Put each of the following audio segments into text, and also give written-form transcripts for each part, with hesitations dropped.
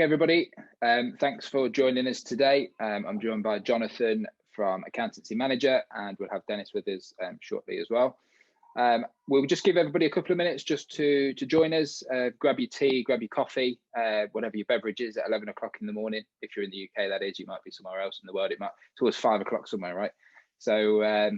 Hey everybody, thanks for joining us today. I'm joined by Jonathan from AccountancyManager, and we'll have Dennis with us shortly as well. We'll just give everybody a couple of minutes just to join us. Grab your tea, grab your coffee, whatever your beverage is at 11 o'clock in the morning. If you're in the UK, that is. You might be somewhere else in the world. It's always 5 o'clock somewhere, right? So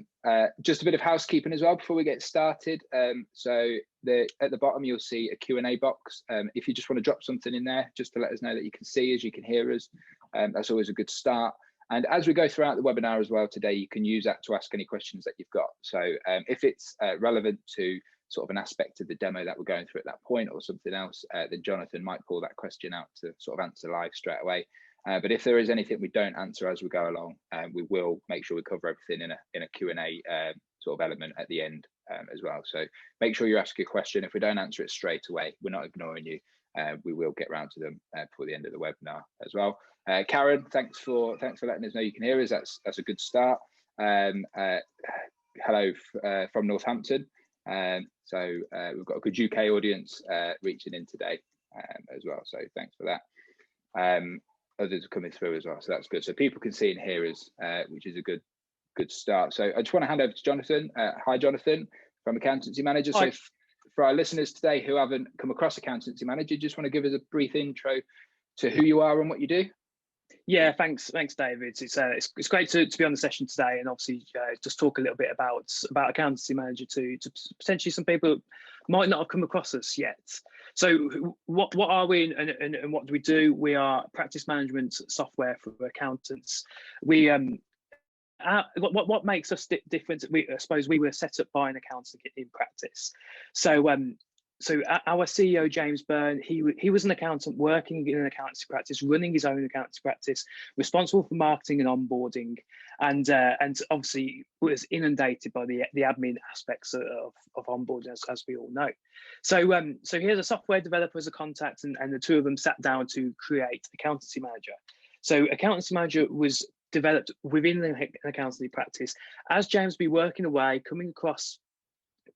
just a bit of housekeeping as well before we get started. At the bottom, you'll see a Q&A box. If you just want to drop something in there, just to let us know that you can see us, you can hear us, that's always a good start. And as we go throughout the webinar as well today, you can use that to ask any questions that you've got. So if it's relevant to sort of an aspect of the demo that we're going through at that point or something else, then Jonathan might pull that question out to sort of answer live straight away. But if there is anything we don't answer as we go along, we will make sure we cover everything in a Q&A sort of element at the end as well. So make sure you ask your question. If we don't answer it straight away, we're not ignoring you. We will get round to them before the end of the webinar as well. Karen, thanks for letting us know you can hear us. That's a good start. Hello from Northampton. So we've got a good UK audience reaching in today as well. So thanks for that. Others are coming through as well, so that's good. So people can see and hear us, which is a good start. So I just want to hand over to Jonathan. Hi, Jonathan from AccountancyManager. So for our listeners today who haven't come across AccountancyManager, just want to give us a brief intro to who you are and what you do. Yeah, thanks, David. It's great to be on the session today, and obviously just talk a little bit about AccountancyManager to potentially some people who might not have come across us yet. So what are we and what do we do? We are practice management software for accountants. We what makes us different? I suppose we were set up by an accountant in practice. So our CEO, James Byrne, he was an accountant working in an accountancy practice, running his own accountancy practice, responsible for marketing and onboarding, and obviously was inundated by the admin aspects of onboarding, as we all know. So he has a software developer as a contact, and the two of them sat down to create AccountancyManager. So AccountancyManager was developed within an accountancy practice. As James be working away, coming across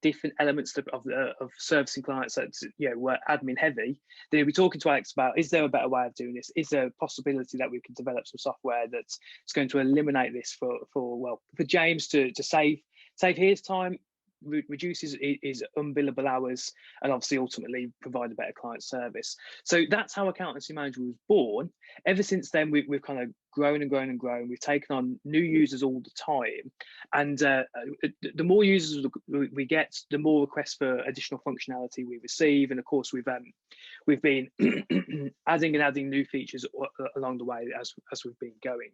different elements of servicing clients that were admin heavy, then he'll be talking to Alex about, is there a better way of doing this? Is there a possibility that we can develop some software that's going to eliminate this for James to save his time, reduce his unbillable hours, and obviously ultimately provide a better client service. So that's how AccountancyManager was born. Ever since then, we've kind of grown and grown and grown. We've taken on new users all the time, and the more users we get, the more requests for additional functionality we receive. And of course, we've been adding new features along the way as we've been going.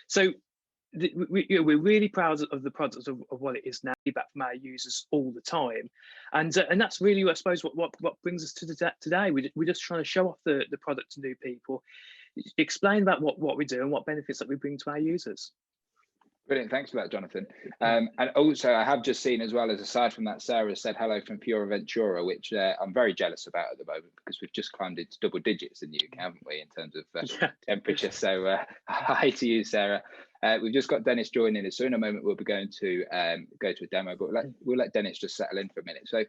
So we're really proud of the product of what it is now, feedback from our users all the time, and that's really, I suppose, what brings us to today. We're just trying to show off the product to new people, explain about what we do and what benefits that we bring to our users. Brilliant, thanks for that, Jonathan. And also, I have just seen as well, as aside from that, Sarah said hello from Pura Ventura, which I'm very jealous about at the moment, because we've just climbed into double digits in the UK, haven't we, in terms of temperature. So hi to you, Sarah. We've just got Dennis joining us, so in a moment we'll be going to go to a demo, but we'll let Dennis just settle in for a minute. So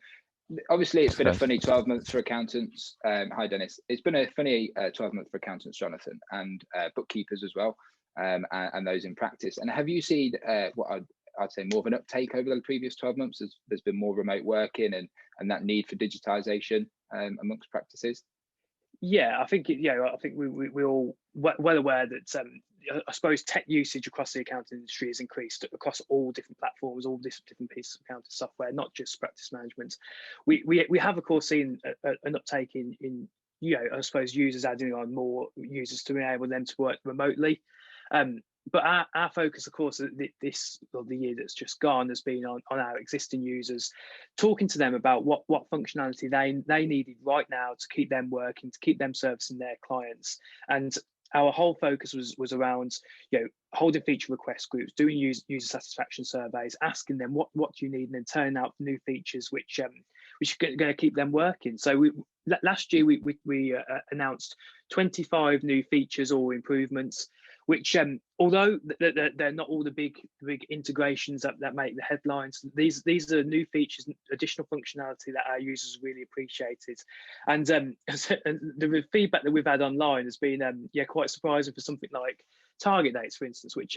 obviously it's been a funny 12 months for accountants. Hi, Dennis. It's been a funny 12 months for accountants, Jonathan, and bookkeepers as well. And those in practice. And have you seen what I'd say more of an uptake over the previous 12 months? There's been more remote working and that need for digitization amongst practices? Yeah, I think we're all well aware that I suppose tech usage across the accounting industry has increased across all different platforms, all different pieces of accounting software, not just practice management. We have of course seen an uptake in I suppose users adding on more users to enable them to work remotely. But our focus, of course, the year that's just gone has been on our existing users, talking to them about what functionality they needed right now to keep them working, to keep them servicing their clients. And our whole focus was around holding feature request groups, doing user satisfaction surveys, asking them what do you need, and then turning out new features which which is going to keep them working. So last year we announced 25 new features or improvements, which although they're not all the big integrations that make the headlines, these are new features, additional functionality that our users really appreciated. And the feedback that we've had online has been quite surprising for something like target dates, for instance, which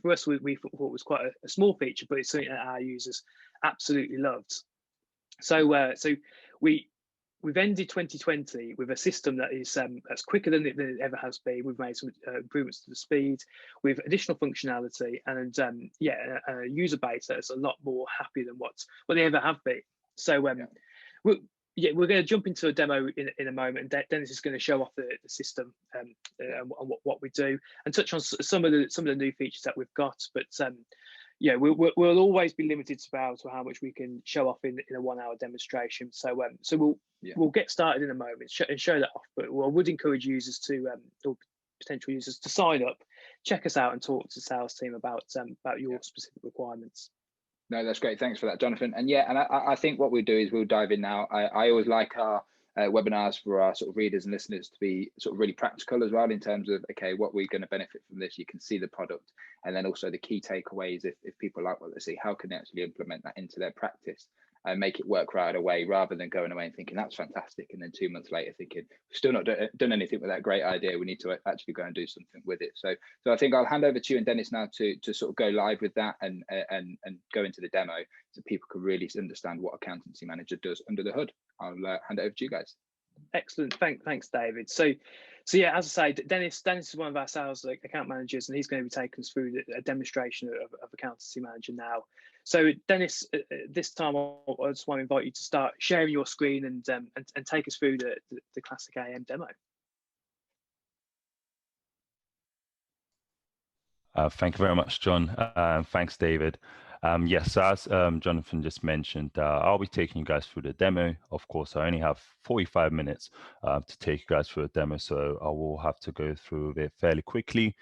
for us we thought was quite a small feature, but it's something that our users absolutely loved. So we've ended 2020 with a system that is that's quicker than it ever has been. We've made some improvements to the speed with additional functionality, and a user base that's a lot more happy than what they ever have been. So we're going to jump into a demo in a moment, and Dennis is going to show off the system and what we do, and touch on some of the new features that we've got. But we'll always be limited to how much we can show off in a 1 hour demonstration. So we'll get started in a moment and show that off. But I would encourage users or potential users to sign up, check us out, and talk to the sales team about your specific requirements. No, that's great. Thanks for that, Jonathan. And I think what we'll do is we'll dive in now. I always like our webinars for our sort of readers and listeners to be sort of really practical as well, in terms of, okay, what we're going to benefit from this. You can see the product, and then also the key takeaways. If people like what they see, how can they actually implement that into their practice and make it work right away, rather than going away and thinking that's fantastic, and then 2 months later thinking we've still not done anything with that great idea. We need to actually go and do something with it. So I think I'll hand over to you and Dennis now to sort of go live with that and go into the demo, so people can really understand what Accountancy Manager does under the hood. I'll hand it over to you guys. Excellent. Thanks, David. So yeah, as I say, Dennis is one of our sales account managers, and he's going to be taking us through a demonstration of Accountancy Manager now. So Dennis, this time I just want to invite you to start sharing your screen and take us through the classic AM demo. Thank you very much, John. Thanks, David. Yes, so as Jonathan just mentioned, I'll be taking you guys through the demo. Of course, I only have 45 minutes to take you guys through a demo, so I will have to go through it fairly quickly.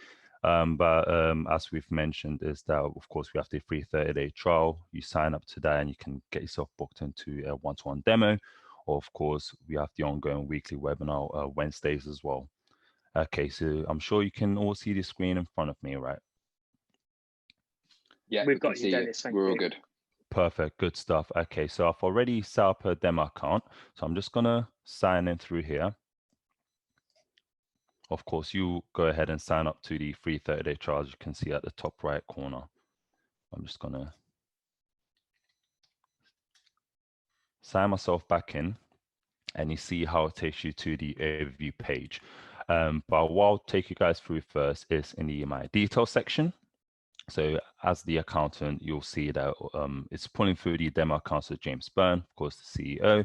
But as we've mentioned, is that, of course, we have the free 30-day trial. You sign up today and you can get yourself booked into a one-to-one demo. Or, of course, we have the ongoing weekly webinar Wednesdays as well. Okay, so I'm sure you can all see the screen in front of me, right? Yeah, we've got you, Dennis. Thank you. We're all good. Perfect, good stuff. Okay, so I've already set up a demo account, so I'm just gonna sign in through here. Of course, you go ahead and sign up to the free 30-day trial, as you can see at the top right corner. I'm just gonna sign myself back in, and you see how it takes you to the overview page. But what I'll take you guys through first is in the My Details section. So as the accountant, you'll see that it's pulling through the demo accounts of James Byrne, of course, the CEO.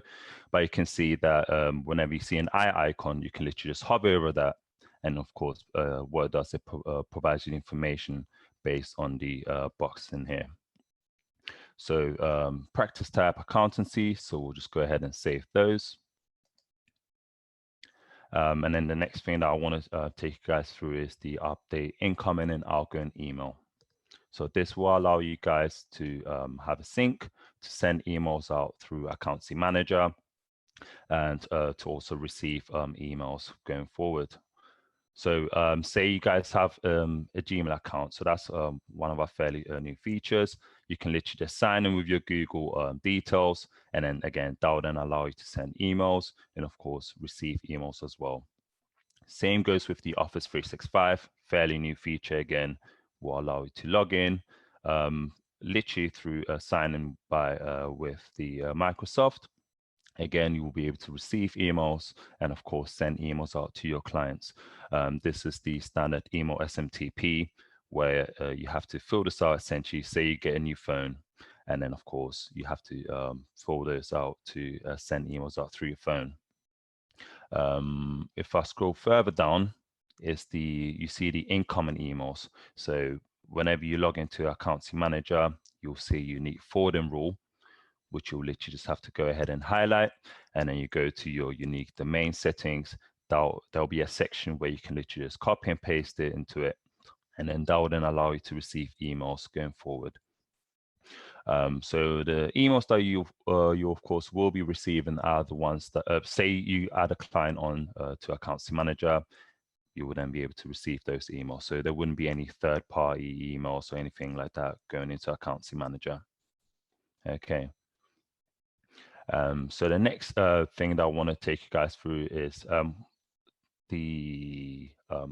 But you can see that whenever you see an eye icon, you can literally just hover over that. And of course, what it does, it provides you information based on the box in here. So practice tab, accountancy. So we'll just go ahead and save those. And then the next thing that I want to take you guys through is the update incoming and outgoing email. So this will allow you guys to have a sync to send emails out through Accountancy Manager, and to also receive emails going forward. So say you guys have a Gmail account. So that's one of our fairly new features. You can literally just sign in with your Google details, and then again, that will then allow you to send emails and of course receive emails as well. Same goes with the Office 365, fairly new feature again. Will allow you to log in literally through sign-in with the Microsoft. Again, you will be able to receive emails and of course send emails out to your clients. This is the standard email SMTP, where you have to fill this out essentially. Say you get a new phone, and then of course you have to fill this out to send emails out through your phone. If I scroll further down, you see the incoming emails. So whenever you log into Accountancy Manager, you'll see a unique forwarding rule, which you'll literally just have to go ahead and highlight, and then you go to your unique domain settings. There'll be a section where you can literally just copy and paste it into it, and then that will then allow you to receive emails going forward. So the emails that you of course will be receiving are the ones that say you add a client on to AccountancyManager, you would then be able to receive those emails. So there wouldn't be any third-party emails or anything like that going into AccountancyManager. Okay. So the next thing that I want to take you guys through is the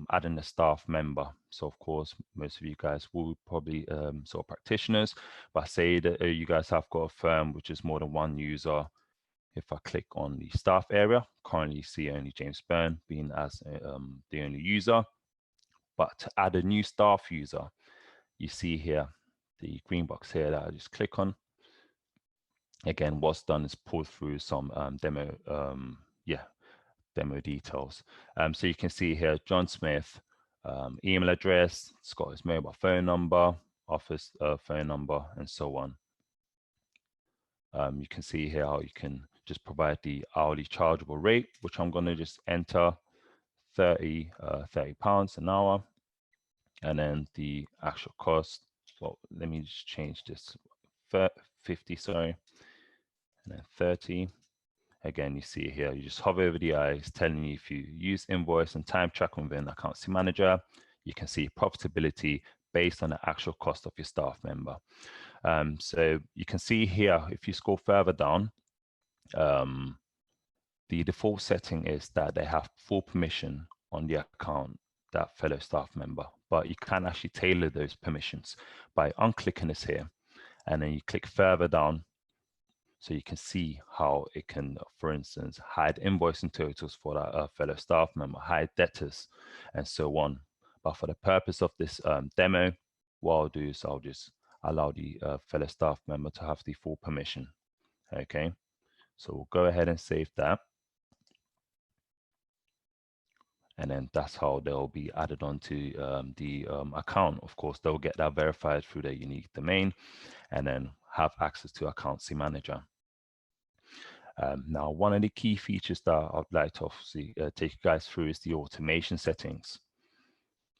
adding a staff member. So of course, most of you guys will probably sort of practitioners, but say that you guys have got a firm which is more than one user. If I click on the staff area, currently you see only James Byrne being as the only user, but to add a new staff user, you see here, the green box here that I just click on. Again, what's done is pull through some demo details. So you can see here, John Smith, email address, it's got his mobile phone number, office phone number, and so on. You can see here how you can just provide the hourly chargeable rate, which I'm going to just enter £30 an hour, and then the actual cost. Well, let me just change this 50, sorry, and then 30. Again, you see here, you just hover over the eye, it's telling you if you use invoice and time track within AccountancyManager, you can see profitability based on the actual cost of your staff member. So you can see here, if you scroll further down, the default setting is that they have full permission on the account, that fellow staff member, but you can actually tailor those permissions by unclicking this here, and then you click further down. So you can see how it can, for instance, hide invoicing totals for that fellow staff member, hide debtors, and so on. But for the purpose of this demo, what I'll do is I'll just allow the fellow staff member to have the full permission. Okay, so we'll go ahead and save that. And then that's how they'll be added onto the account. Of course, they'll get that verified through their unique domain and then have access to AccountancyManager. Now, one of the key features that I'd like to obviously take you guys through is the automation settings.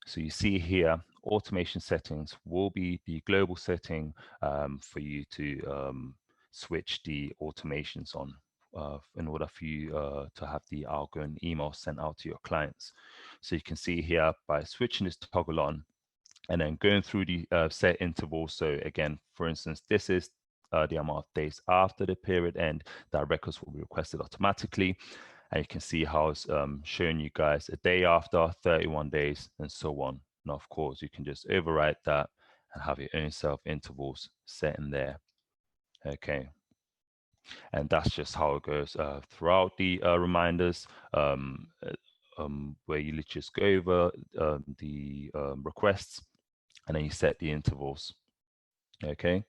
So you see here, automation settings will be the global setting for you to switch the automations on in order for you to have the outgoing email sent out to your clients. So you can see here by switching this toggle on and then going through the set intervals. So again, for instance, this is the amount of days after the period end that records will be requested automatically. And you can see how it's showing you guys a day after, 31 days, and so on. Now, of course, you can just override that and have your own self intervals set in there. Okay. And that's just how it goes throughout the reminders, where you just go over the requests and then you set the intervals. Okay.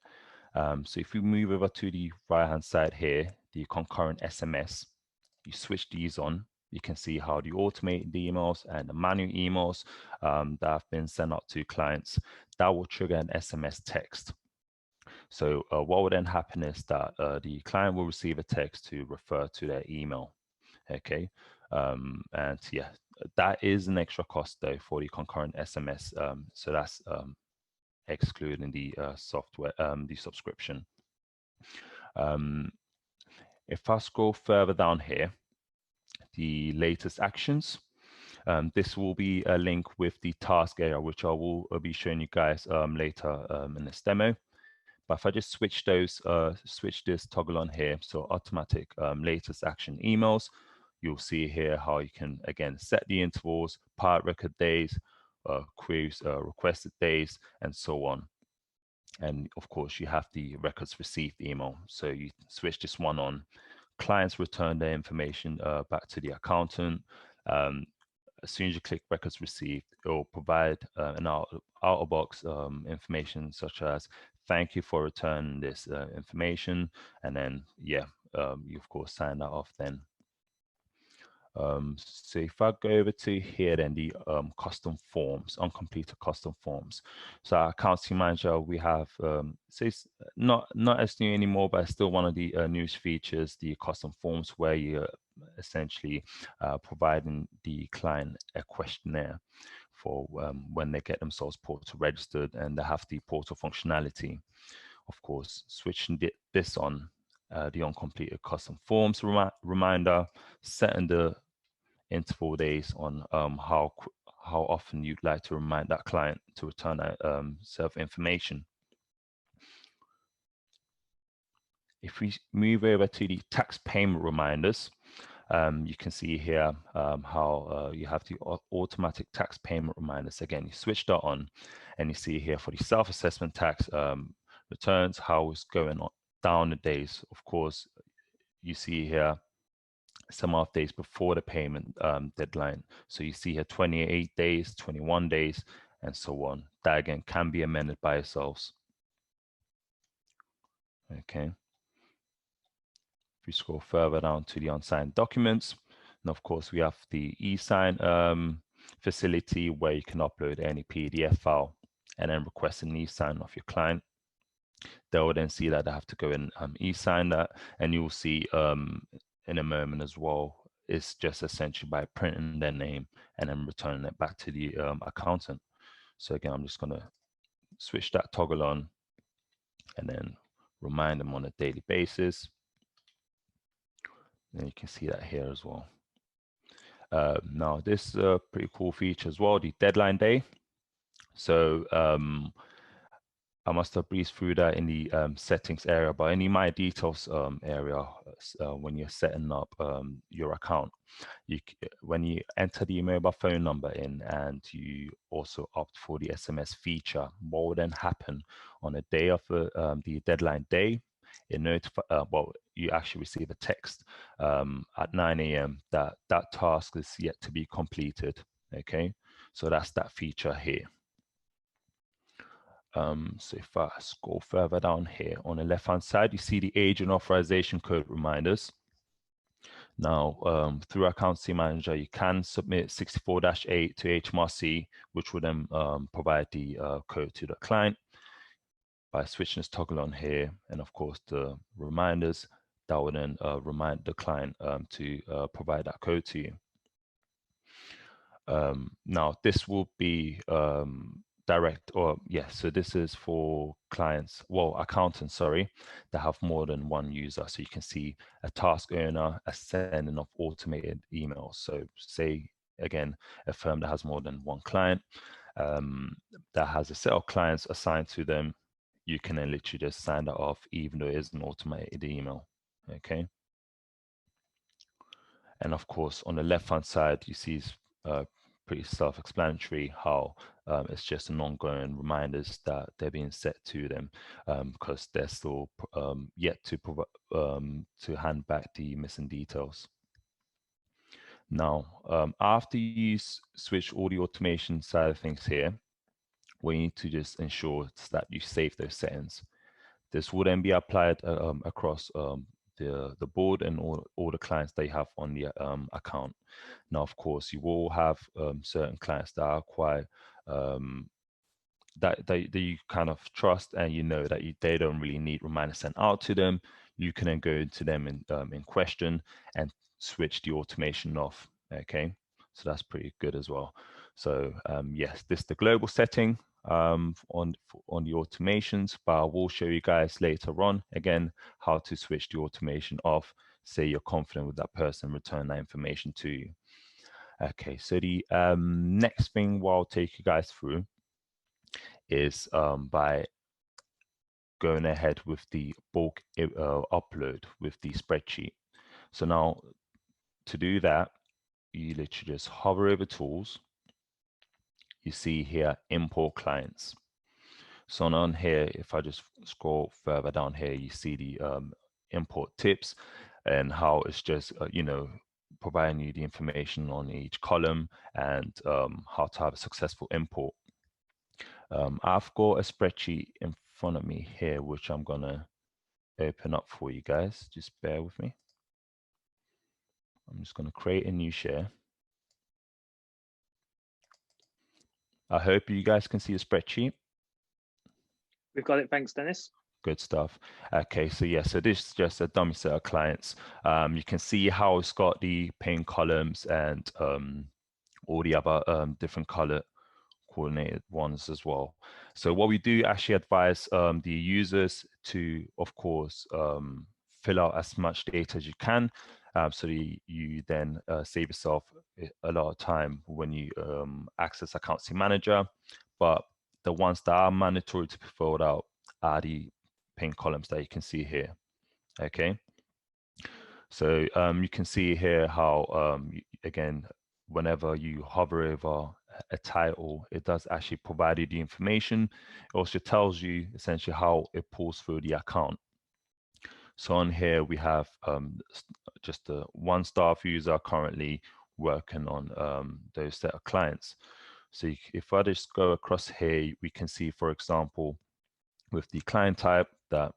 So if we move over to the right-hand side here, the concurrent SMS, you switch these on, you can see how the automated emails and the manual emails that have been sent out to clients, that will trigger an SMS text. So what will then happen is that the client will receive a text to refer to their email. Okay, and yeah, that is an extra cost though for the concurrent SMS. So that's excluding the software, the subscription. If I scroll further down here, the latest actions, this will be a link with the task area, which I will be showing you guys later in this demo. But if I just switch this toggle on here, so automatic latest action emails, you'll see here how you can, again, set the intervals, part record days, queries requested days, and so on. And of course, you have the records received email. So you switch this one on. Clients return their information back to the accountant. As soon as you click records received, it will provide an out-of-box information such as, thank you for returning this information. And then, yeah, you of course sign that off then. So if I go over to here, then the custom forms, uncompleted custom forms. So our AccountancyManager, we have, so it's not as new anymore, but still one of the newest features, the custom forms, where you're essentially providing the client a questionnaire for when they get themselves portal registered and they have the portal functionality. of course, switching this on, the uncompleted custom forms reminder, setting the interval days on how often you'd like to remind that client to return that set of information. If we move over to the tax payment reminders, you can see here how you have the automatic tax payment reminders. Again, you switch that on, and you see here for the self-assessment tax returns, how it's going on down the days. Of course, you see here some off days before the payment deadline. So you see here 28 days, 21 days, and so on. That again can be amended by yourselves. Okay. If we scroll further down to the unsigned documents, and of course we have the e-sign facility where you can upload any PDF file and then request an e-sign of your client. They will then see that they have to go and e-sign that, and you will see in a moment as well, it's just essentially by printing their name and then returning it back to the accountant. So again, I'm just going to switch that toggle on and then remind them on a daily basis. And you can see that here as well. Now, this is a pretty cool feature as well, the deadline day. So I must have breezed through that in the settings area, but in the My Details area, when you're setting up your account, when you enter the mobile phone number in and you also opt for the SMS feature, what will then happen on the day of the deadline day? It well, you actually receive a text at 9 a.m. that task is yet to be completed. Okay, so that's that feature here. So if I scroll further down here on the left-hand side, you see the agent authorization code reminders. Now, through AccountancyManager, you can submit 64-8 to HMRC, which will then provide the code to the client by switching this toggle on here. And of course, the reminders that will then remind the client to provide that code to you. Now, this will be direct, or yes, so this is for clients, well, accountants, sorry, that have more than one user. So you can see a task owner, a sending of automated emails. So say, again, a firm that has more than one client, that has a set of clients assigned to them, you can then literally just sign that off, even though it is an automated email, okay? And of course, on the left-hand side, you see pretty self-explanatory how it's just an ongoing reminders that they're being set to them because they're still yet to hand back the missing details. Now, after you switch all the automation side of things here, we need to just ensure that you save those settings. This will then be applied across the board and all the clients they have on the account. Now, of course, you will have certain clients that are quite that you kind of trust, and you know that they don't really need reminders sent out to them. You can then go into them in question and switch the automation off. Okay, so that's pretty good as well. So yes, this is the global setting on the automations, but I will show you guys later on again how to switch the automation off. Say you're confident with that person, return that information to you. Okay, so the next thing what I'll take you guys through is by going ahead with the bulk upload with the spreadsheet. So now to do that, you literally just hover over tools. You see here, import clients. So on here, if I just scroll further down here, you see the import tips and how it's just, you know, providing you the information on each column and how to have a successful import. I've got a spreadsheet in front of me here, which I'm gonna open up for you guys. Just bear with me. I'm just gonna create a new share. I hope you guys can see the spreadsheet. We've got it. Thanks, Dennis. Good stuff. Okay, so yeah, so this is just a dummy set of clients. You can see how it's got the paying columns and all the other different color coordinated ones as well. So what we do actually advise the users to, of course, fill out as much data as you can, so that you then save yourself a lot of time when you access AccountancyManager. But the ones that are mandatory to be filled out are the pin columns that you can see here. Okay. So you can see here how, again, whenever you hover over a title, it does actually provide you the information. It also tells you essentially how it pulls through the account. So on here, we have just one staff user currently working on those set of clients. So if I just go across here, we can see, for example, with the client type that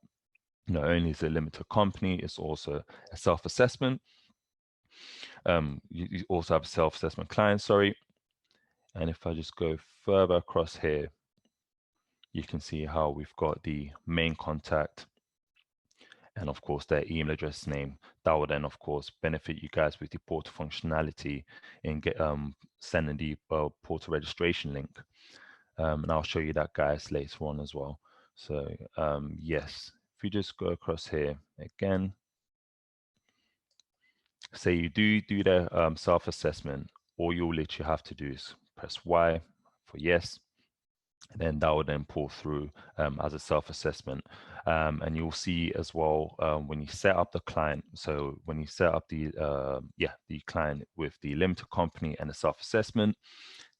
not only is it a limited company, it's also a self-assessment. You also have a self-assessment client, sorry. And if I just go further across here, you can see how we've got the main contact and of course their email address name. That will then of course benefit you guys with the portal functionality in sending the portal registration link. And I'll show you that, guys, later on as well. So yes, if you just go across here again, say you do the self-assessment, all you'll literally have to do is press Y for yes, and then that will then pull through as a self-assessment. And you'll see as well when you set up the client, so when you set up the client with the limited company and the self-assessment,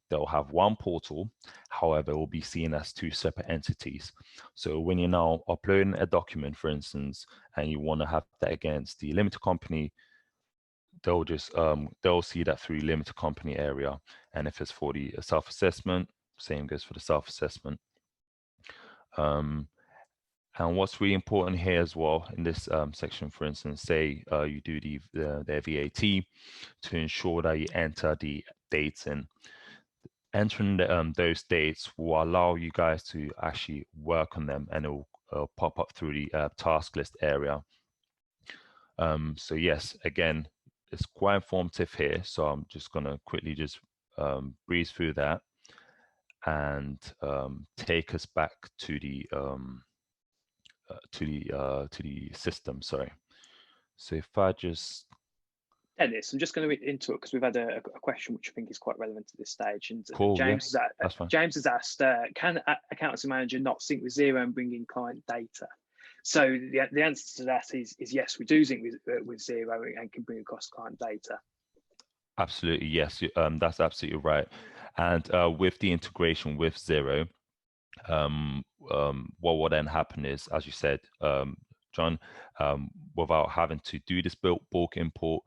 they'll have one portal. However, it will be seen as two separate entities. So when you're now uploading a document, for instance, and you want to have that against the limited company, they'll just they'll see that through limited company area. And if it's for the self-assessment, same goes for the self-assessment. And what's really important here as well in this section, for instance, say you do their VAT, to ensure that you enter the dates in. Entering those dates will allow you guys to actually work on them, and it will pop up through the task list area. So yes, again, it's quite informative here. So I'm just going to quickly just breeze through that and take us back to the system. Sorry. So if I just Dennis, I'm just going to into it because we've had a question which I think is quite relevant at this stage. And cool, James, yeah, James has asked, can AccountancyManager not sync with Xero and bring in client data? So the answer to that is yes, we do sync with Xero and can bring across client data. Absolutely, yes, that's absolutely right. And with the integration with Xero, what will then happen is, as you said, John, without having to do this bulk import,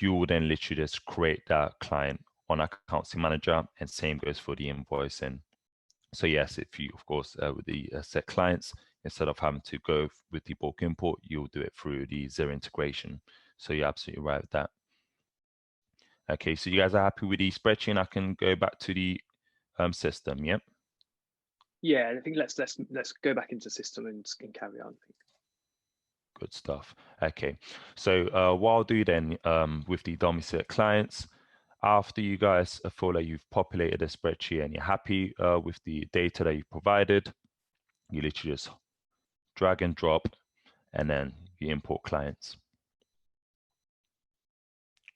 you will then literally just create that client on AccountancyManager, and same goes for the invoicing. So yes, if you, of course, with the set clients, instead of having to go with the bulk import, you'll do it through the Xero integration. So you're absolutely right with that. Okay, so you guys are happy with the spreadsheet, and I can go back to the system, yep? Yeah, I think let's go back into system and carry on. Good stuff. Okay, so what I'll do then with the domicile clients, after you guys feel that you've populated a spreadsheet and you're happy with the data that you've provided, you literally just drag and drop, and then you import clients.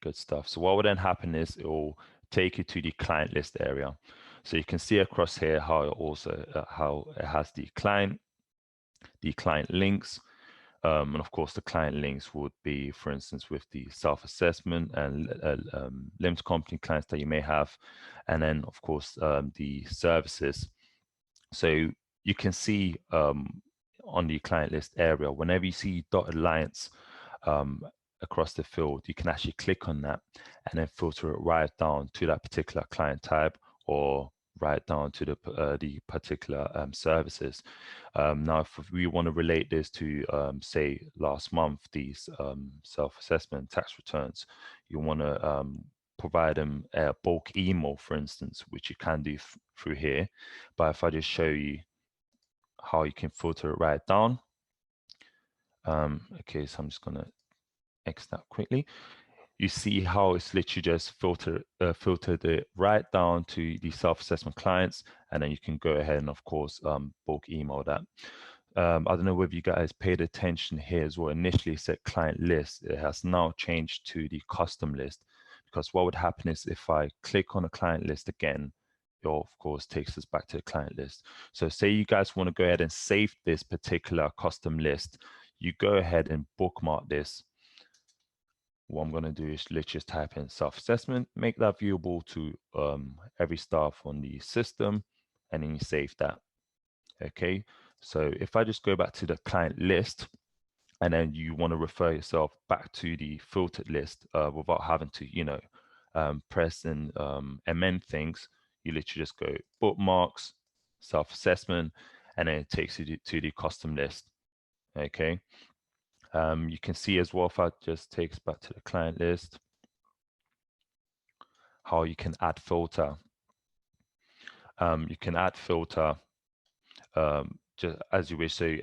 Good stuff. So what will then happen is it will take you to the client list area. So you can see across here how it also how it has the client links. And of course, the client links would be, for instance, with the self-assessment and limited company clients that you may have, and then of course the services. So you can see on the client list area, whenever you see dotted lines across the field, you can actually click on that and then filter it right down to that particular client type, or right down to the particular services. Now, if we want to relate this to, say, last month, these self-assessment tax returns, you want to provide them a bulk email, for instance, which you can do through here. But if I just show you how you can filter it right down. Okay, so I'm just going to X that quickly. you see how it's literally just filtered it right down to the self-assessment clients, and then you can go ahead and of course bulk email that. I don't know whether you guys paid attention here as well. Initially it said client list. It has now changed to the custom list, because what would happen is if I click on a client list again, it of course takes us back to the client list. So say you guys want to go ahead and save this particular custom list, you go ahead and bookmark this. What I'm going to do is literally just type in self-assessment, make that viewable to every staff on the system, and then you save that. Okay, so if I just go back to the client list, and then you want to refer yourself back to the filtered list without having to, you know, press and amend things, you literally just go bookmarks, self-assessment, and then it takes you to the custom list. Okay. You can see as well, if I just take us back to the client list, how you can add filter. You can add filter just as you wish. So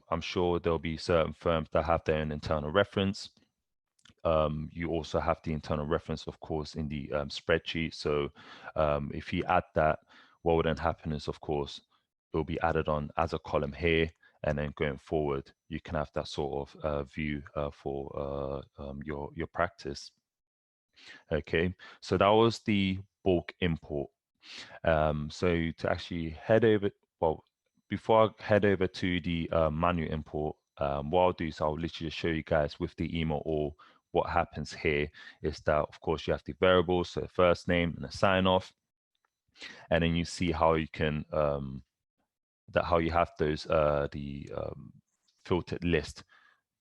I'm sure there'll be certain firms that have their own internal reference. You also have the internal reference, of course, in the spreadsheet. So if you add that, what would then happen is, of course, it will be added on as a column here. And then going forward, you can have that sort of view for your practice. Okay, so that was the bulk import. So to actually head over, well, before I head over to the manual import, what I'll do is I'll literally just show you guys with the email, or what happens here is that, of course, you have the variables, so first name and a sign off, and then you see how you can how you have those filtered list.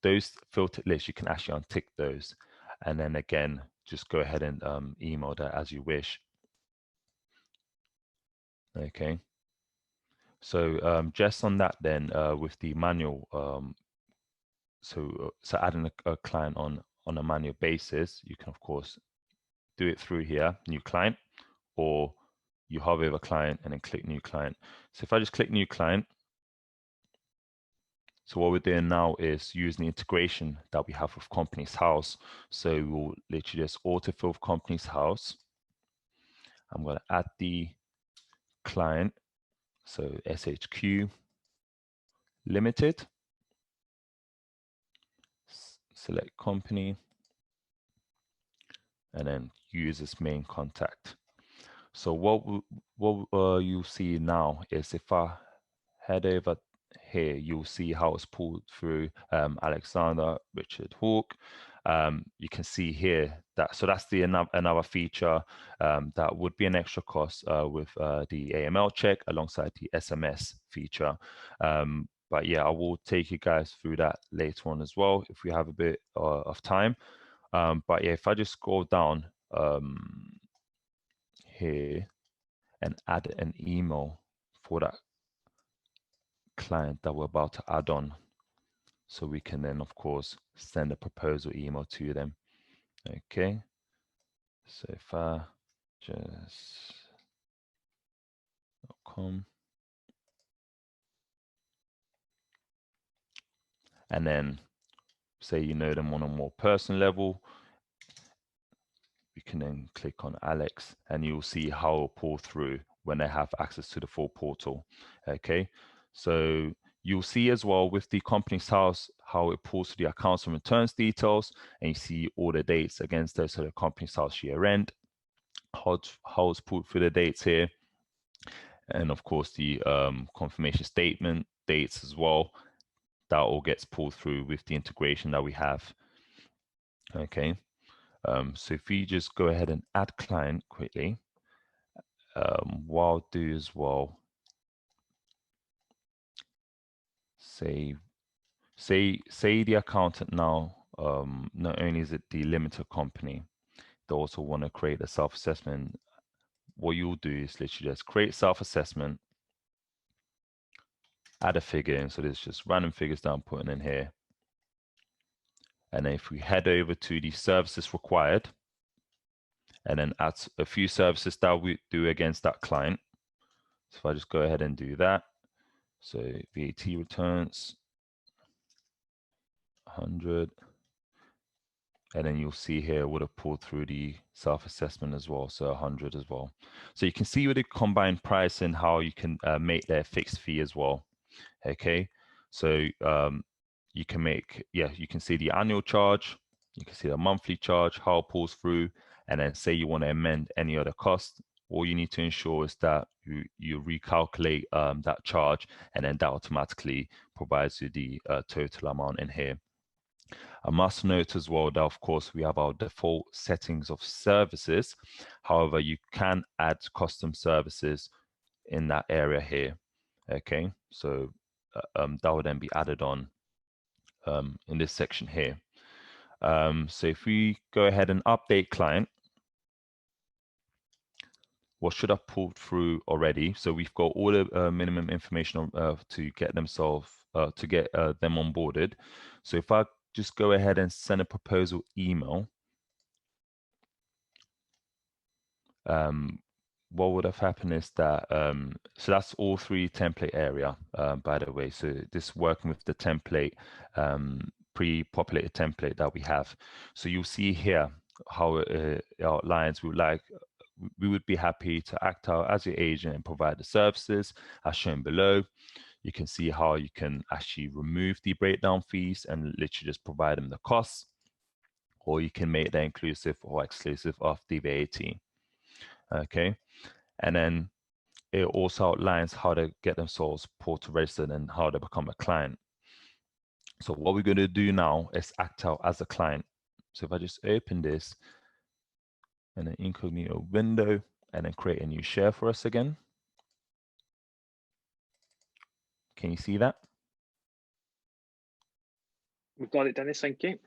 Those filtered lists, you can actually untick those, and then again just go ahead and email that as you wish. Okay, so just on that then, with the manual, so adding a client on a manual basis, you can of course do it through here, new client, or you hover over client and then click new client. So if I just click new client, so what we're doing now is using the integration that we have with Companies House. So we'll literally just autofill with Companies House. I'm going to add the client, so SHQ Limited, select company, and then users main contact. So what you'll see now is if I head over here, you'll see how it's pulled through Alexander, Richard Hawk. You can see here that, so that's the another feature that would be an extra cost with the AML check alongside the SMS feature. But yeah, I will take you guys through that later on as well if we have a bit of time. But yeah, if I just scroll down here and add an email for that client that we're about to add on, so we can then of course send a proposal email to them. Okay, so if I just .com, and then say you know them on a more personal level, you can then click on Alex and you'll see how it'll pull through when they have access to the full portal. Okay, so you'll see as well with the Companies House how it pulls to the accounts and returns details, and you see all the dates against those, so the Companies House year end, how it's pulled through the dates here, and of course the confirmation statement dates as well. That all gets pulled through with the integration that we have. Okay, so if we just go ahead and add client quickly, what I'll do as well, say the accountant now, not only is it the limited company, they also want to create a self-assessment. What you'll do is literally just create self-assessment, add a figure in, so there's just random figures that I'm putting in here. And then if we head over to the services required, and then add a few services that we do against that client. So if I just go ahead and do that, so VAT returns, 100, And then you'll see here, would have pulled through the self-assessment as well, so 100 as well. So you can see with the combined price and how you can make their fixed fee as well. Okay, so you can make, you can see the annual charge, you can see the monthly charge, how it pulls through, and then say you want to amend any other cost. All you need to ensure is that you recalculate that charge, and then that automatically provides you the total amount in here. I must note as well that, of course, we have our default settings of services. However, you can add custom services in that area here. Okay, so that will then be added on in this section here. So if we go ahead and update client, what should have pulled through already? So we've got all the minimum information to get themselves to get them onboarded. So if I just go ahead and send a proposal email, what would have happened is that, so that's all three template area, by the way. So this working with the template, pre-populated template that we have. So you'll see here how it outlines we would be happy to act out as your agent and provide the services as shown below. You can see how you can actually remove the breakdown fees and literally just provide them the costs, or you can make that inclusive or exclusive of the VAT. Okay, and then it also outlines how to get themselves portal registered and how to become a client. So what we're going to do now is act out as a client. So if I just open this and an incognito window and then create a new share for us again. Can you see that? We've got it, Dennis. Thank you.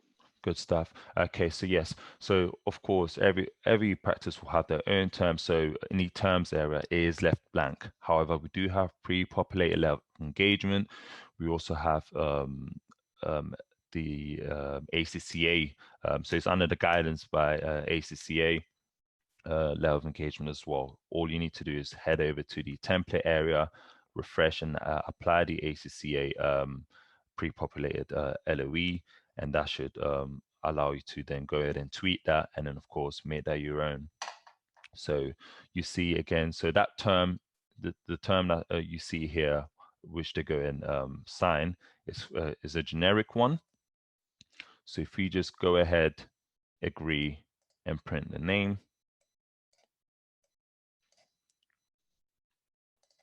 Good stuff. Okay, so yes, so of course every practice will have their own terms. So in the terms area is left blank. However, we do have pre-populated level of engagement. We also have the ACCA. So it's under the guidance by ACCA level of engagement as well. All you need to do is head over to the template area, refresh and apply the ACCA pre-populated LOE, and that should allow you to then go ahead and tweak that, and then of course make that your own. So you see again, so that term, the term that you see here, which they go and sign, is a generic one. So if we just go ahead, agree, and print the name.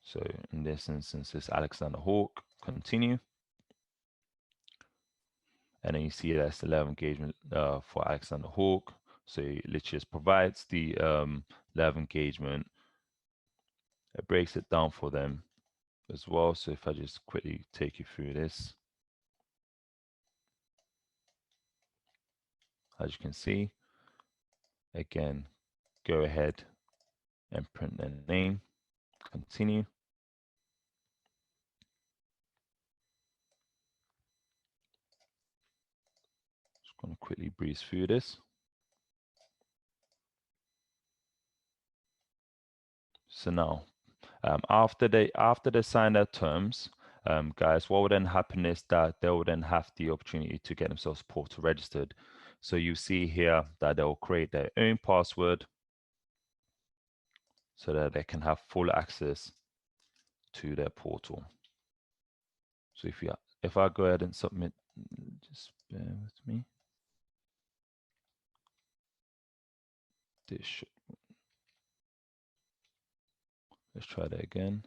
So in this instance, it's Alexander Hawk, continue. And then you see that's the level of engagement for Alexander Hawk. So it literally just provides the level of engagement. It breaks it down for them as well. So if I just quickly take you through this, as you can see, again, go ahead and print the name, continue. Just going to quickly breeze through this. So now, after they sign their terms, guys, what will then happen is that they will then have the opportunity to get themselves portal registered. So you see here that they'll create their own password so that they can have full access to their portal. So if I go ahead and submit, just bear with me. This should, let's try that again.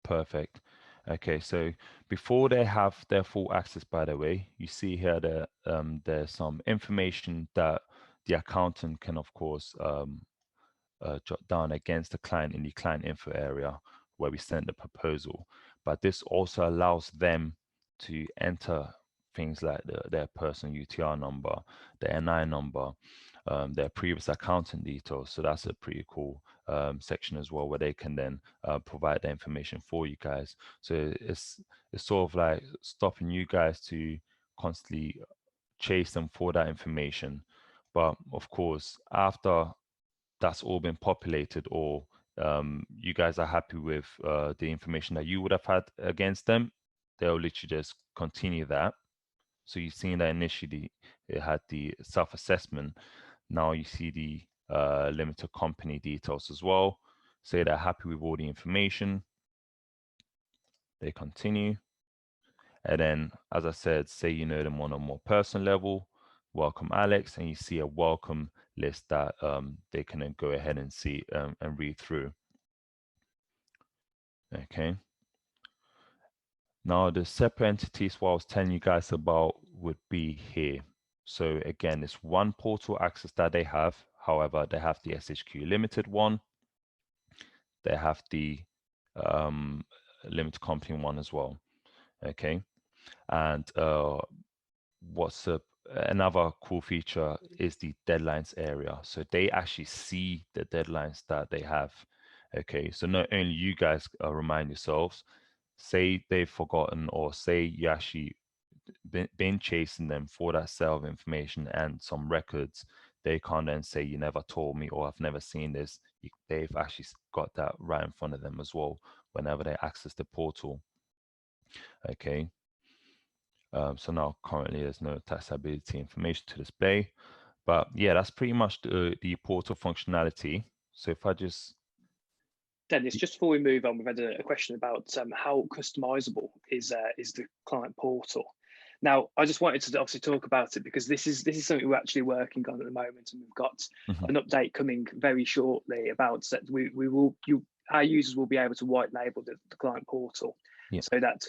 Perfect. Okay, so before they have their full access, by the way, you see here that there's some information that the accountant can, of course, jot down against the client in the client info area where we send the proposal. But this also allows them to enter things like their personal UTR number, their NI number, their previous accountant details. So that's a pretty cool section as well, where they can then provide the information for you guys. So it's sort of like stopping you guys to constantly chase them for that information. But of course, after that's all been populated, or you guys are happy with the information that you would have had against them, they'll literally just continue that. So you've seen that initially it had the self-assessment. Now you see the limited company details as well. Say they're happy with all the information. They continue. And then, as I said, say you know them on a more personal level, welcome Alex, and you see a welcome list that they can then go ahead and see and read through. Okay. Now, the separate entities what I was telling you guys about would be here. So again, it's one portal access that they have. However, they have the SHQ Limited one. They have the limited company one as well. Okay. And what's another cool feature is the deadlines area. So they actually see the deadlines that they have. Okay. So not only you guys remind yourselves, say they've forgotten, or say you actually been chasing them for that sale of information and some records, they can't then say you never told me or I've never seen this. They've actually got that right in front of them as well whenever they access the portal. Okay. So now currently there's no taxability information to display, but yeah, that's pretty much the portal functionality. So if I just Dennis, just before we move on, we've had a question about how customizable is the client portal. Now, I just wanted to obviously talk about it because this is something we're actually working on at the moment, and we've got an update coming very shortly about that. Our users will be able to white label the client portal, so that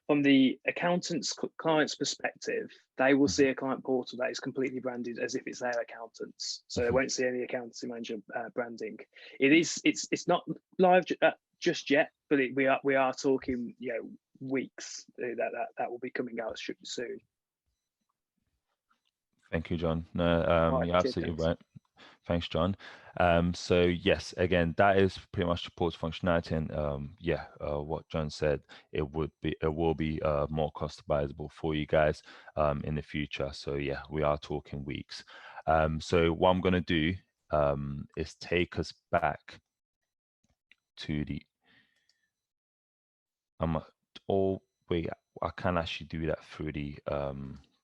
from the accountant's client's perspective, they will see a client portal that is completely branded as if it's their accountants. So they won't see any accountancy manager branding. It's not live just yet, but we are talking weeks that will be coming out soon. Thank you, John. No, you're absolutely right. Thanks, John. So yes, again, that is pretty much the portal functionality, and yeah, what John said, it will be more customizable for you guys in the future. So yeah, we are talking weeks. So what I'm gonna do is take us back to the I can actually do that through the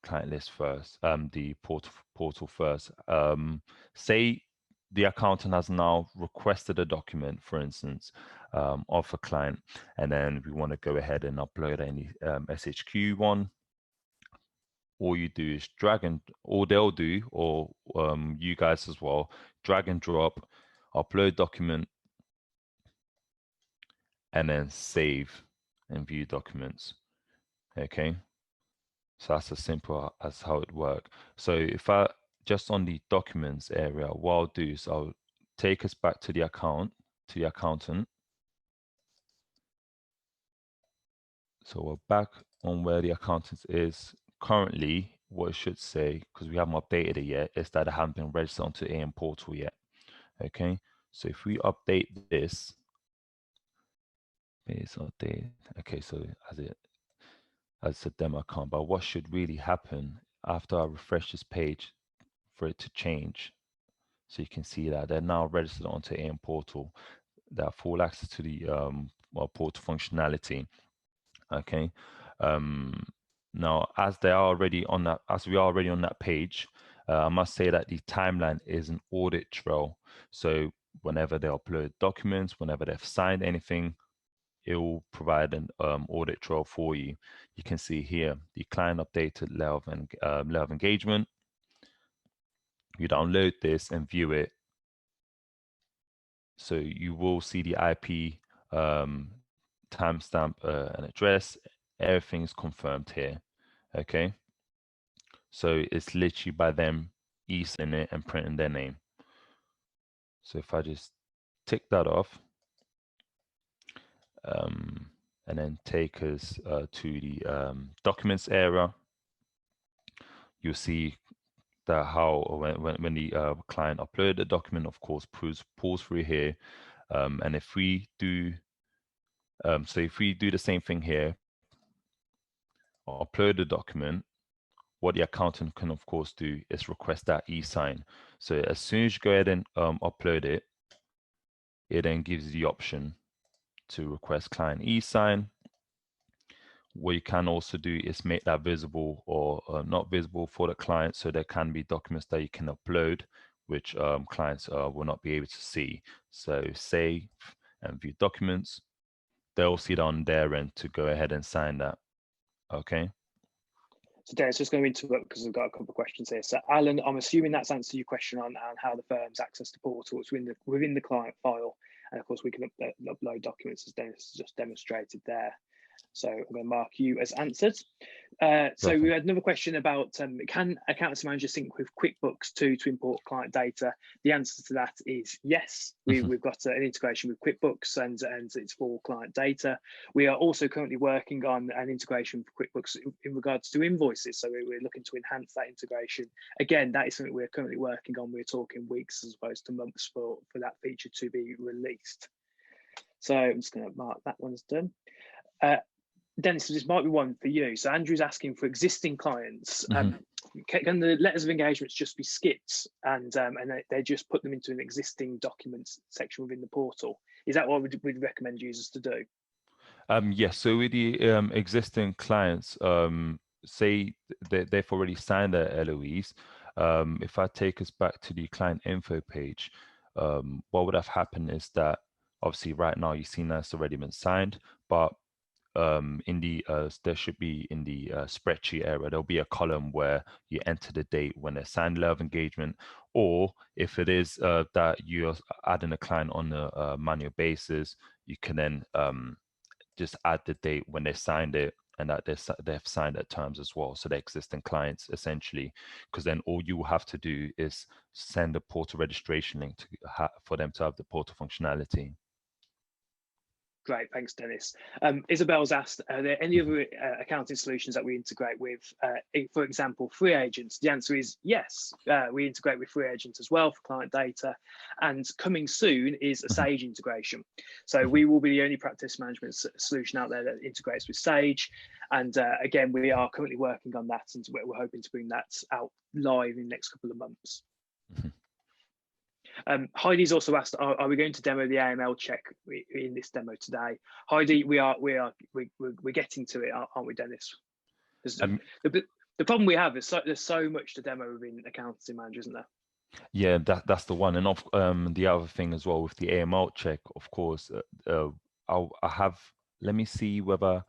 client list first, the portal first. Say the accountant has now requested a document, for instance, of a client, and then we want to go ahead and upload any SHQ one. All you do is all they'll do, or you guys as well, drag and drop, upload document, and then save and view documents. Okay. So that's as simple as how it works. So if I just on the documents area, what I'll do is I'll take us back to the accountant. So we're back on where the accountant is currently. What it should say, because we haven't updated it yet, is that it hasn't been registered onto AM portal yet. Okay. So if we update this, it's updated. Okay. So as a demo account, but what should really happen after I refresh this page for it to change, so you can see that they're now registered onto AM portal, they have full access to the portal functionality. Okay. Now, as we are already on that page, I must say that the timeline is an audit trail. So whenever they upload documents, whenever they've signed anything, it will provide an audit trail for you. You can see here the client updated level of engagement. You download this and view it. So you will see the IP, timestamp, and address. Everything's confirmed here. Okay. So it's literally by them e-signing it and printing their name. So if I just tick that off, and then take us to the documents area, you'll see that how when the client uploaded the document, of course, pulls through here. And if we do, so if we do the same thing here, upload the document, what the accountant can, of course, do is request that e-sign. So as soon as you go ahead and upload it, it then gives you the option to request client e-sign, what you can also do is make that visible or not visible for the client. So there can be documents that you can upload, which clients will not be able to see. So save and view documents, they'll see it on their end to go ahead and sign that. Okay. So Dennis, just going to interrupt because we've got a couple of questions here. So Alan, I'm assuming that's answered your question on how the firms access the portal. It's within the client file. And of course, we can upload documents as Dennis just demonstrated there. So I'm going to mark you as answered. So we had another question about can Accountancy Manager sync with QuickBooks to import client data? The answer to that is yes. We've got an integration with QuickBooks and it's for client data. We are also currently working on an integration for QuickBooks in regards to invoices. So we're looking to enhance that integration. Again, that is something we're currently working on. We're talking weeks as opposed to months for that feature to be released. So I'm just going to mark that one's done. Dennis, this might be one for you. So Andrew's asking for existing clients. Can the letters of engagements just be skipped and they just put them into an existing documents section within the portal? Is that what we'd recommend users to do? Yes. So with the existing clients, say they've already signed their LOEs. If I take us back to the client info page, what would have happened is that obviously right now you've seen that's already been signed, but in the there should be in the spreadsheet area, there'll be a column where you enter the date when they signed letter of engagement, or if it is that you're adding a client on a manual basis, you can then just add the date when they signed it and that they've signed at terms as well. So they're existing clients essentially, because then all you will have to do is send a portal registration link to for them to have the portal functionality. Great, thanks, Dennis. Isabel's asked, are there any other accounting solutions that we integrate with, for example, free agents? The answer is yes. We integrate with free agents as well for client data. And coming soon is a Sage integration. So we will be the only practice management solution out there that integrates with Sage. And again, we are currently working on that and we're hoping to bring that out live in the next couple of months. Heidi's also asked, are we going to demo the AML check in this demo today? Heidi, we're getting to it, aren't we, Dennis? The problem we have is there's so much to demo within Accountancy Manager, isn't there? Yeah, that's the one. And the other thing as well with the AML check, of course, I have, let me see whether,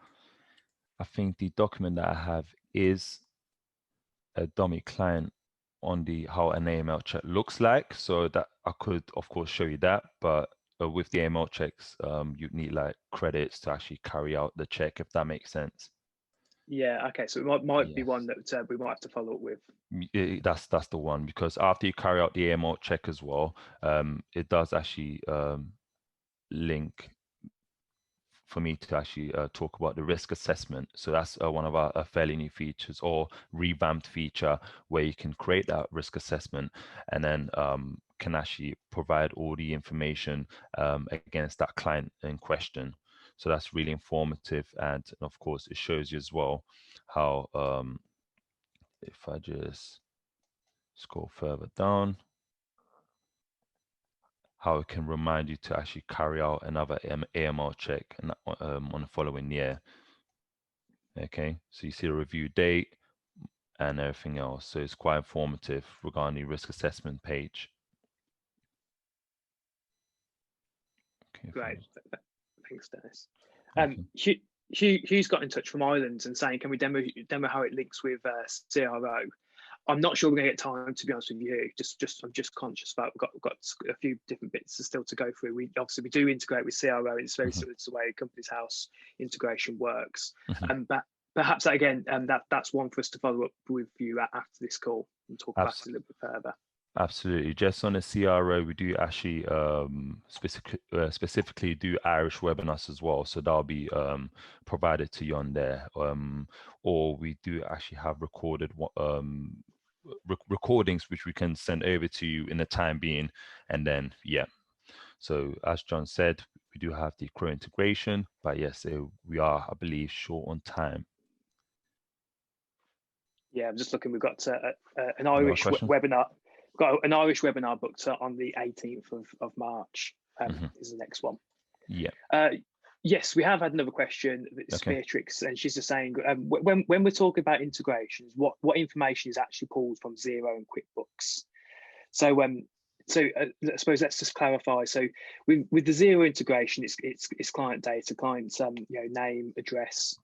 I think the document that I have is a dummy client on the how an AML check looks like, so that I could of course show you that, but with the AML checks you need like credits to actually carry out the check, if that makes sense. Yeah, okay, so it might be one that we might have to follow up with. That's the one, because after you carry out the AML check as well, it does actually link for me to actually talk about the risk assessment. So that's one of our fairly new features, or revamped feature, where you can create that risk assessment and then can actually provide all the information against that client in question. So that's really informative, and of course it shows you as well how if I just scroll further down, how it can remind you to actually carry out another AML check on the following year. Okay, so you see the review date and everything else. So it's quite informative regarding the risk assessment page. Okay, great, thanks, Dennis. Hugh's got in touch from Ireland and saying, can we demo how it links with CRO? I'm not sure we're going to get time, to be honest with you. I'm just conscious about we've got a few different bits still to go through. We do integrate with CRO. It's very similar to the way Companies House integration works. But perhaps again, that's one for us to follow up with you after this call and talk about it a little bit further. Absolutely. Just on the CRO, we do actually specifically do Irish webinars as well. So that'll be provided to you on there. Or we do actually have recorded recordings which we can send over to you in the time being. And then, yeah. So as John said, we do have the CRO integration, but yes, we are, I believe, short on time. Yeah, I'm just looking. We've got an Irish webinar. We've got an Irish webinar booked on the 18th of March. Is the next one. Yeah. Yes, we have had another question. It's Okay. Beatrix, and she's just saying, when we're talking about integrations, what information is actually pulled from Xero and QuickBooks? So I suppose let's just clarify. So with the Xero integration, it's client data, client's name, address,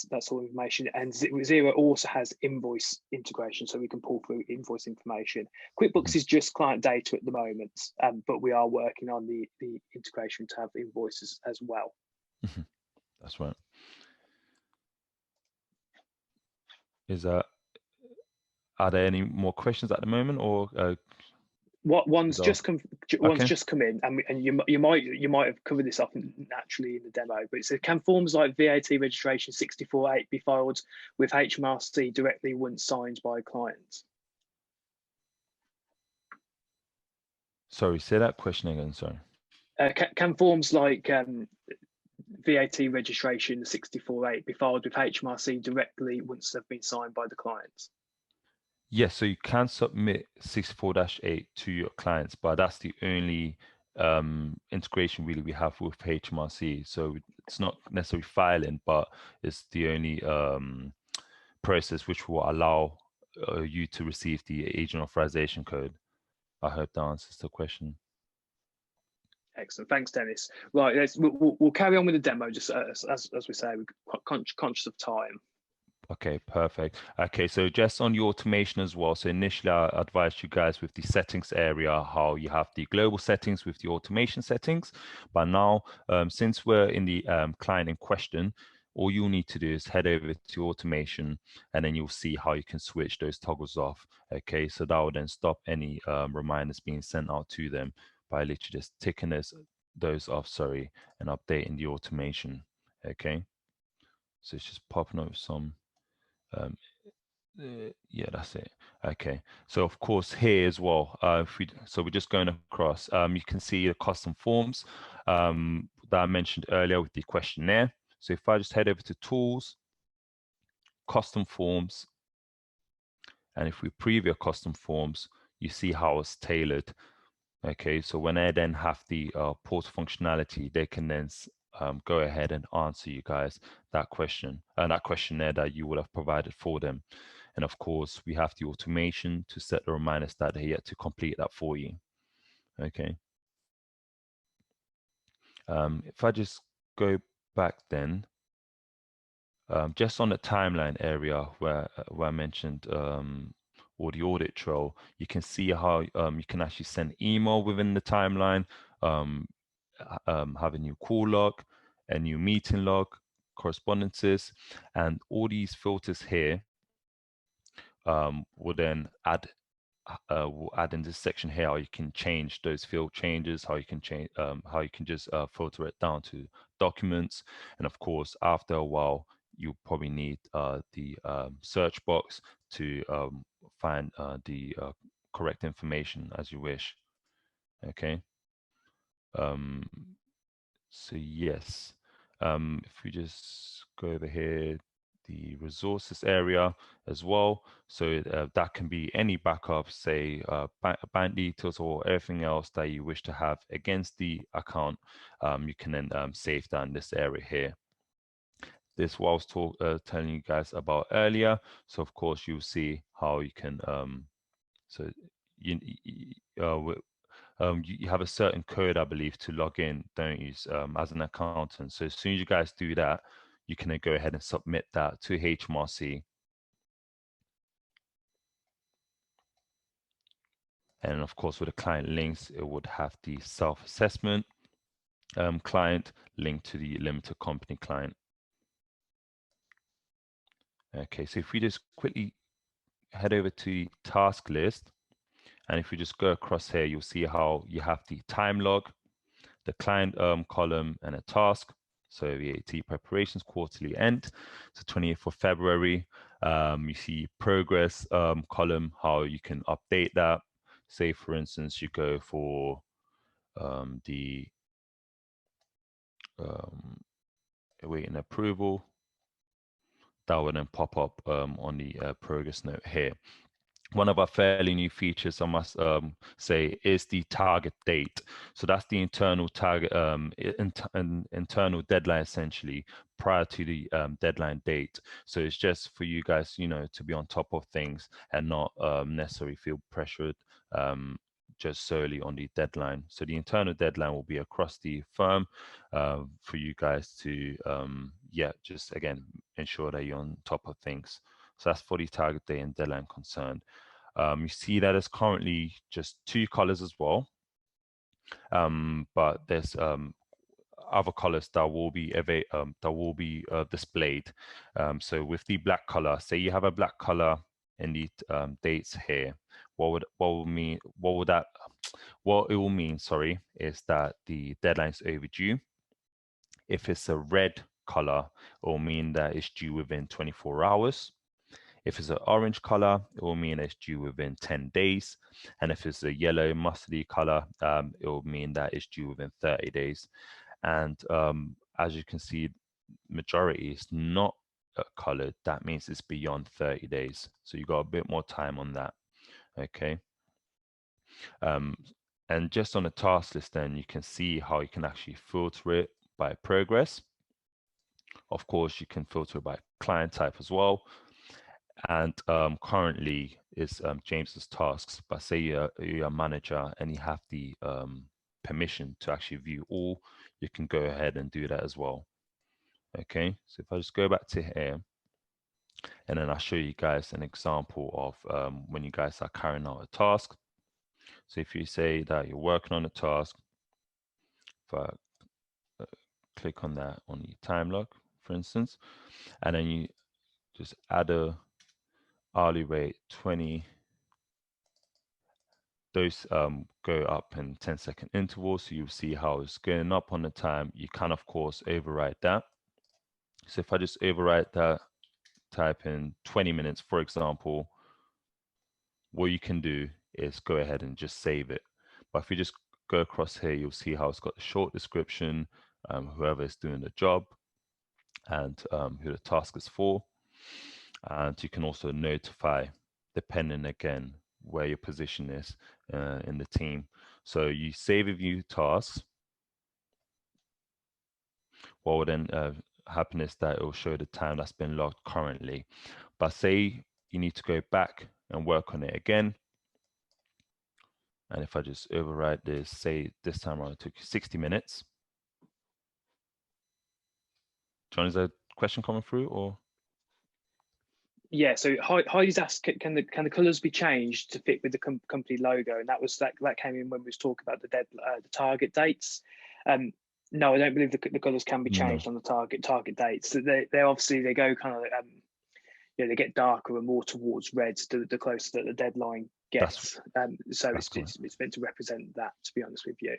that's all information. And Xero also has invoice integration, so we can pull through invoice information. QuickBooks is just client data at the moment, but we are working on the integration to have invoices as well. That's right. Are there any more questions at the moment, or one's just come in, and you might have covered this up naturally in the demo, but it says, can forms like VAT registration 64.8 be filed with HMRC directly once signed by a client? Sorry, say that question again. Sorry. Can forms like VAT registration 64.8 be filed with HMRC directly once they've been signed by the client? Yes, so you can submit 64-8 to your clients, but that's the only integration really we have with HMRC. So it's not necessarily filing, but it's the only process which will allow you to receive the agent authorization code. I hope that answers the question. Excellent, thanks, Dennis. Right, we'll carry on with the demo, just as we say, we're conscious of time. Okay, perfect. Okay, so just on the automation as well. So initially I advised you guys with the settings area, how you have the global settings with the automation settings. But now, since we're in the client in question, all you'll need to do is head over to automation, and then you'll see how you can switch those toggles off. Okay, so that will then stop any reminders being sent out to them by literally just ticking those off, sorry, and updating the automation. Okay, so it's just popping up some. Yeah, that's it. Okay, so of course here as well, so we're just going across, you can see the custom forms that I mentioned earlier with the questionnaire. So if I just head over to tools, custom forms, and if we preview custom forms, you see how it's tailored. Okay, so when they then have the portal functionality, they can then go ahead and answer you guys that question and that questionnaire that you would have provided for them. And of course, we have the automation to set the reminders that they yet to complete that for you. Okay. If I just go back then, just on the timeline area where I mentioned or the audit trail, you can see how you can actually send email within the timeline, have a new call log, a new meeting log, correspondences, and all these filters here will then add in this section here how you can change those field changes, how you can change, how you can just filter it down to documents, and of course after a while you probably need the search box to find the correct information as you wish. Okay. So yes, if we just go over here, the resources area as well. So that can be any backup, say bank details or everything else that you wish to have against the account. You can then save that in this area here. This what I was telling you guys about earlier. So of course you'll see how you can, so you have a certain code, I believe, to log in, don't you, as an accountant. So as soon as you guys do that, you can then go ahead and submit that to HMRC. And of course, with the client links, it would have the self-assessment client linked to the limited company client. Okay, so if we just quickly head over to the task list, and if we just go across here, you'll see how you have the time log, the client column, and a task. So VAT preparations quarterly end, so 28th of February. You see progress column, how you can update that. Say, for instance, you go for the awaiting approval. That will then pop up on the progress note here. one of our fairly new features, I must say, is the target date. So that's the internal target, internal deadline essentially prior to the deadline date. So it's just for you guys, you know, to be on top of things and not necessarily feel pressured just solely on the deadline. So the internal deadline will be across the firm for you guys to, yeah, just again, ensure that you're on top of things. So that's for the target date and deadline concerned. You see that there's currently just 2 colors as well, but there's other colors that will be displayed. So with the black color, say you have a black color in the dates here, what it will mean, sorry, is that the deadline's overdue. If it's a red color, it will mean that it's due within 24 hours. If it's an orange color, it will mean it's due within 10 days. And if it's a yellow mustardy color, it will mean that it's due within 30 days. And as you can see, majority is not colored. That means it's beyond 30 days. So you got a bit more time on that. Okay. And just on the task list, then you can see how you can actually filter it by progress. Of course, you can filter by client type as well. And currently is James's tasks, but say you're a manager and you have the permission to actually view all, you can go ahead and do that as well. Okay, so if I just go back to here, and then I'll show you guys an example of when you guys are carrying out a task. So if you say that you're working on a task, if I click on that on the time log, for instance, and then you just add a hourly rate 20, those go up in 10-second intervals, so you'll see how it's going up on the time. You can of course override that. So if I just override that, type in 20 minutes, for example, what you can do is go ahead and just save it. But if you just go across here, you'll see how it's got a short description, whoever is doing the job, and who the task is for. And you can also notify, depending again where your position is in the team. So you save a view tasks. What will then happen is that it will show the time that's been logged currently. But say you need to go back and work on it again. And if I just override this, say this time around it took 60 minutes. John, is there a question coming through or? Yeah, so Heidi's asked, can the colours be changed to fit with the company logo? And that came in when we was talking about the target dates. No, I don't believe the colours can be changed on the target dates. So they obviously they go kind of they get darker and more towards red the closer that the deadline gets. So it's meant to represent that, to be honest with you.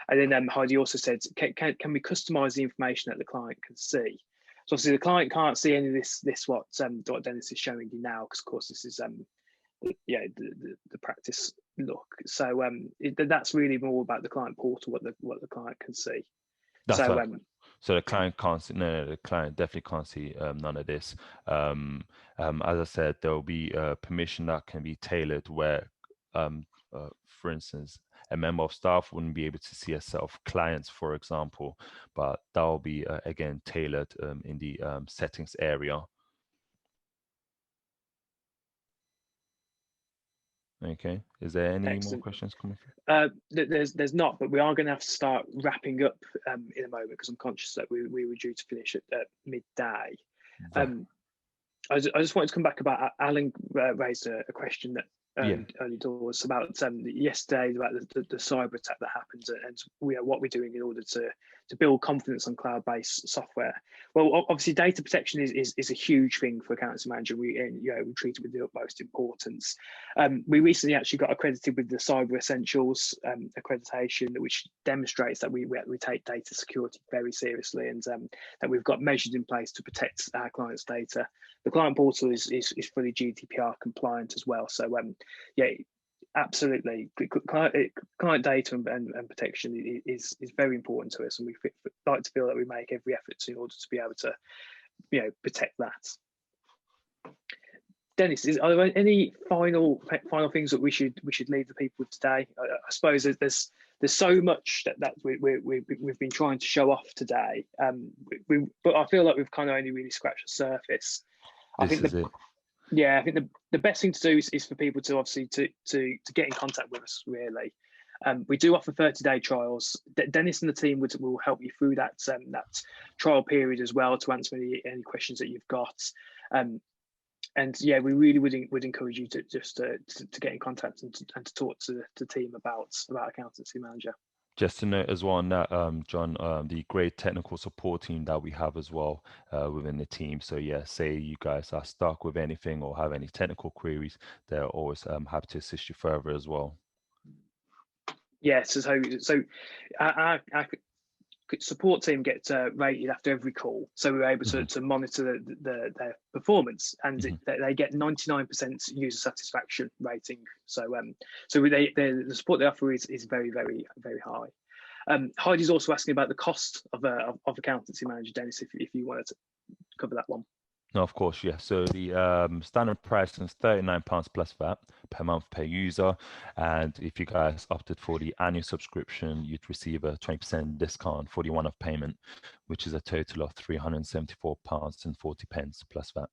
And then Heidi also said, can we customise the information that the client can see? So obviously the client can't see any of this what Dennis is showing you now, because of course this is the practice look. So that's really more about the client portal, what the client can see. So the client can't see, no, the client definitely can't see none of this. As I said, there will be permission that can be tailored where, for instance, a member of staff wouldn't be able to see a set of clients, for example, but that will be, again, tailored in the settings area. Okay, is there any more questions coming through? There's not, but we are going to have to start wrapping up in a moment, because I'm conscious that we were due to finish at midday. I just wanted to come back about Alan raised a question that early doors about yesterday about the cyber attack that happened, and what we're doing in order to build confidence on cloud-based software. Well, obviously data protection is a huge thing for AccountancyManager. We treat it with the utmost importance. We recently actually got accredited with the Cyber Essentials accreditation, which demonstrates that we take data security very seriously, and that we've got measures in place to protect our clients' data. The client portal is fully GDPR compliant as well. So yeah, absolutely, client data and protection is very important to us, and we like to feel that we make every effort in order to be able to protect that. Dennis, are there any final things that we should leave the people with today? I suppose there's so much that we've been trying to show off today, but I feel like we've kind of only really scratched the surface. I think the best thing to do is for people to obviously to get in contact with us, really. We do offer 30-day trials. Dennis and the team will help you through that trial period as well, to answer any questions that you've got. And yeah, we really would encourage you to get in contact and to talk to the team about Accountancy Manager. Just to note as well on that, John, the great technical support team that we have as well within the team. So yeah, say you guys are stuck with anything or have any technical queries, they're always happy to assist you further as well. Yes, so our support team gets rated after every call, so we're able to monitor their performance, and they get 99% user satisfaction rating. So the support they offer is very high. Heidi's also asking about the cost of Accountancy Manager, Dennis, if you wanted to cover that one. No, of course, yeah. So the standard price is £39 plus VAT per month per user. And if you guys opted for the annual subscription, you'd receive a 20% discount for the one-off payment, which is a total of £374.40 plus VAT.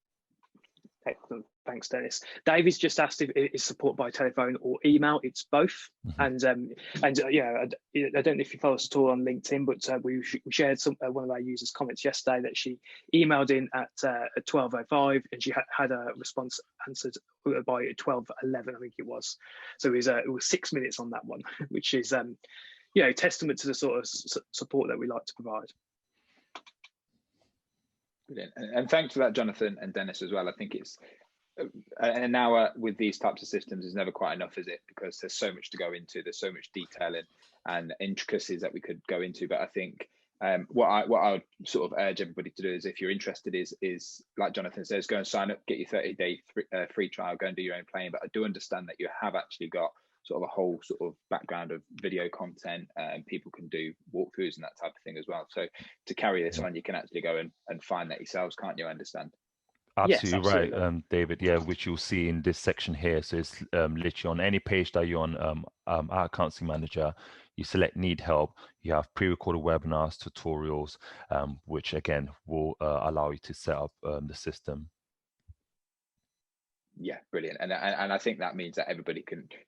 Excellent. Thanks, Dennis. David's just asked if it's support by telephone or email. It's both. And yeah, I don't know if you follow us at all on LinkedIn, but we shared one of our users' comments yesterday that she emailed in at 12:05, and she had a response answered by 12:11, I think it was. So it was 6 minutes on that one, which is testament to the sort of support that we like to provide. Brilliant. And thanks for that, Jonathan and Dennis, as well. I think it's an hour with these types of systems is never quite enough, is it? Because there's so much to go into. There's so much detail and intricacies that we could go into. But I think what I would sort of urge everybody to do is, if you're interested, is like Jonathan says, go and sign up, get your 30-day free trial, go and do your own playing. But I do understand that you have actually got sort of a whole sort of background of video content, and people can do walkthroughs and that type of thing as well. So to carry this on, you can actually go and find that yourselves, can't you? I understand. Absolutely, yes, absolutely. Right, David. Yeah, which you'll see in this section here. So it's literally on any page that you're on our Accountancy Manager, you select Need Help. You have pre-recorded webinars, tutorials, which again will allow you to set up the system. Yeah, brilliant. And I think that means that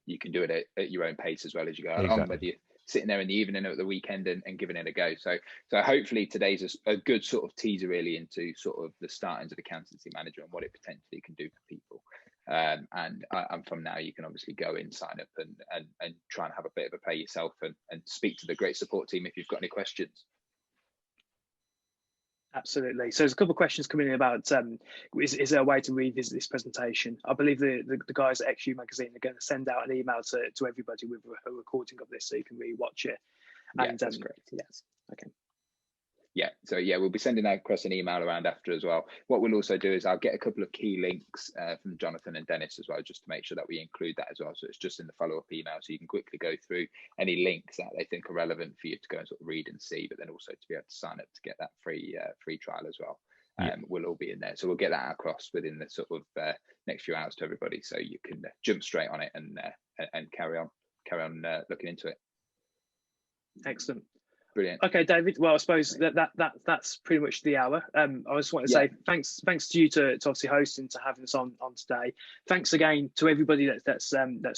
you can do it at your own pace as well as you go along, Exactly. whether you're sitting there in the evening or at the weekend and giving it a go. So hopefully today's a good sort of teaser really into sort of the startings of Accountancy Manager and what it potentially can do for people. And from now you can obviously go in, sign up and try and have a bit of a play yourself and speak to the great support team if you've got any questions. Absolutely. So there's a couple of questions coming in about is there a way to revisit this presentation? I believe the guys at XU Magazine are going to send out an email to everybody with a recording of this, so you can re-watch it. Yeah, that's correct. Yes. Okay. Yeah, so yeah, we'll be sending that across an email around after as well. What we'll also do is I'll get a couple of key links from Jonathan and Dennis as well, just to make sure that we include that as well. So it's just in the follow-up email, so you can quickly go through any links that they think are relevant for you to go and sort of read and see, but then also to be able to sign up to get that free trial as well. Will all be in there. So we'll get that across within the sort of next few hours to everybody, so you can jump straight on it and carry on looking into it. Excellent. Brilliant. Okay, David. Well, I suppose that's pretty much the hour. I just want to say thanks to you to obviously hosting, to having us on today. Thanks again to everybody that's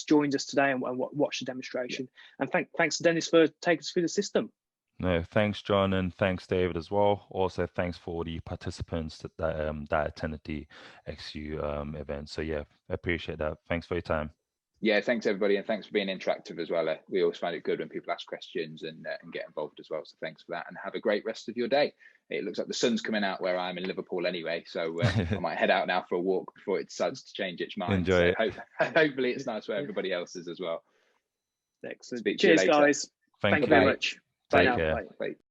joined us today and watched the demonstration. And thanks to Dennis for taking us through the system. No, thanks, John, and thanks, David, as well. Also, thanks for the participants that attended the XU event. So yeah, I appreciate that. Thanks for your time. Yeah, thanks everybody, and thanks for being interactive as well. We always find it good when people ask questions and get involved as well. So thanks for that, and have a great rest of your day. It looks like the sun's coming out where I'm in Liverpool anyway, so I might head out now for a walk before it decides to change its mind. Enjoy so it. Hopefully it's nice where everybody else is as well. Excellent. Speak to you Cheers, later. guys. Thank you very much. Bye now. Take care. Bye.